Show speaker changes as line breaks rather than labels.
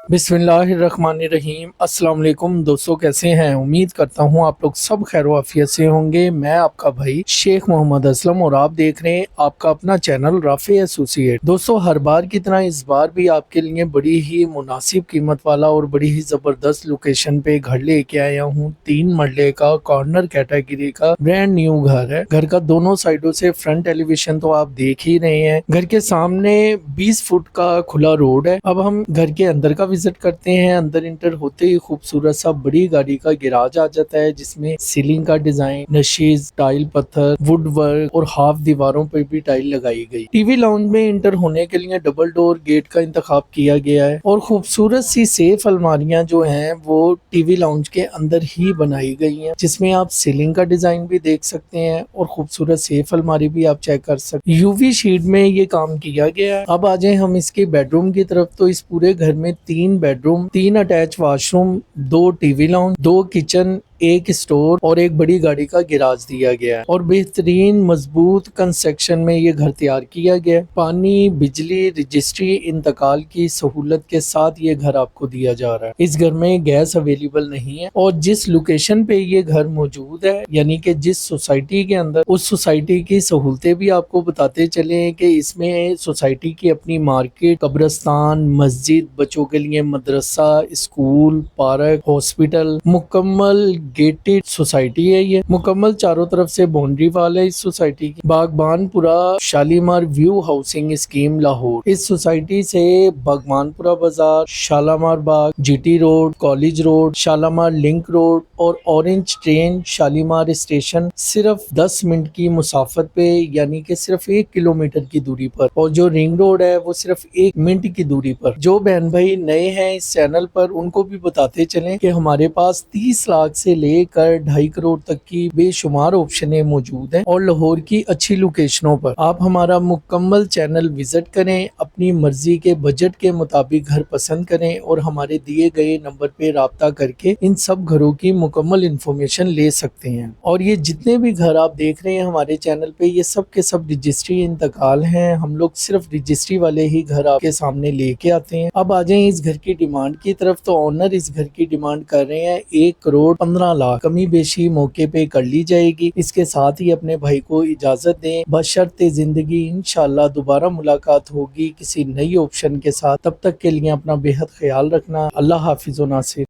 बिस्मिल्लाहिर्रहमानिर्रहीम। अस्सलाम वालेकुम दोस्तों, कैसे हैं? उम्मीद करता हूँ आप लोग सब खैर आफियत से होंगे। मैं आपका भाई शेख मोहम्मद असलम और आप देख रहे हैं आपका अपना चैनल राफे एसोसिएट। दोस्तों, हर बार की तरह इस बार भी आपके लिए बड़ी ही मुनासिब कीमत वाला और बड़ी ही जबरदस्त लोकेशन पे घर लेके आया हूँ। 3 मरले का कॉर्नर कैटेगरी का ब्रांड न्यू घर है। घर का दोनों साइडों से फ्रंट एलिवेशन तो आप देख ही रहे हैं। घर के सामने 20 फुट का खुला रोड है। अब हम घर के अंदर का विजिट करते हैं। अंदर इंटर होते ही खूबसूरत सा बड़ी गाड़ी का गिराज आ जाता है, जिसमें सीलिंग का डिजाइन, नशीज, टाइल पत्थर, वुड वर्क और हाफ दीवारों पर भी टाइल लगाई गई। टीवी लाउंज में इंटर होने के लिए डबल डोर गेट का इंतखाब किया गया है और खूबसूरत सी सेफ अलमारियां जो हैं वो टीवी लाउंज के अंदर ही बनाई गई हैं, जिसमें आप सीलिंग का डिजाइन भी देख सकते हैं और खूबसूरत सेफ अलमारी भी आप चेक कर सकते हैं। यूवी शीट में ये काम किया गया है। अब आ जाए हम इसके बेडरूम की तरफ। तो इस पूरे घर में 3 bedroom, 3 attach washroom, 2 TV lounge, 2 kitchen, 1 store और 1 बड़ी गाड़ी का गिराज दिया गया है और बेहतरीन मजबूत कंस्ट्रक्शन में ये घर तैयार किया गया है। पानी, बिजली, रजिस्ट्री, इंतकाल की सहूलत के साथ ये घर आपको दिया जा रहा है। इस घर में गैस अवेलेबल नहीं है और जिस लोकेशन पे ये घर मौजूद है, यानी कि जिस सोसाइटी के अंदर, उस सोसाइटी की सहूलतें भी आपको बताते चले कि इसमें सोसाइटी की अपनी मार्केट, कब्रिस्तान, मस्जिद, बच्चों के लिए मदरसा, स्कूल, पार्क, हॉस्पिटल, मुकम्मल गेटेड सोसाइटी है। ये मुकम्मल चारों तरफ से बाउंड्री वाल है इस सोसाइटी की। Baghbanpura Shalimar view housing scheme Lahore. इस सोसाइटी से Baghbanpura Bazaar, Shalamar Bagh, GT road, college road, Shalamar link road और ऑरेंज ट्रेन शालीमार स्टेशन सिर्फ 10 मिनट की मुसाफत पे, यानी कि सिर्फ 1 किलोमीटर की दूरी पर, और जो रिंग रोड है वो सिर्फ 1 मिनट की दूरी पर। जो बहन भाई नए हैं इस चैनल पर, उनको भी बताते चलें कि हमारे पास 30 लाख से लेकर 2.5 करोड़ तक की बेशुमार ऑप्शनें मौजूद हैं और लाहौर की अच्छी लोकेशनों पर। आप हमारा मुकम्मल चैनल विजिट करें, अपनी मर्जी के बजट के मुताबिक घर पसंद करें और हमारे दिए गए नंबर पे राब्ता करके इन सब घरों की मुकम्मल इंफॉर्मेशन ले सकते हैं। और ये जितने भी घर आप देख रहे हैं हमारे चैनल पे, ये सब के सब रजिस्ट्री इंतकाल हैं। हम लोग सिर्फ रजिस्ट्री वाले ही घर आपके सामने लेके आते हैं। अब आ जाए इस घर की डिमांड की तरफ। तो ऑनर इस घर की डिमांड कर रहे हैं 1 करोड़ 15 लाख। कमी बेशी मौके पे कर ली जाएगी। इसके साथ ही अपने भाई को इजाजत दें। बशर्ते जिंदगी इंशाल्लाह दोबारा मुलाकात होगी किसी नई ऑप्शन के साथ। तब तक के लिए अपना बेहद ख्याल रखना। अल्लाह हाफिज व नासिर।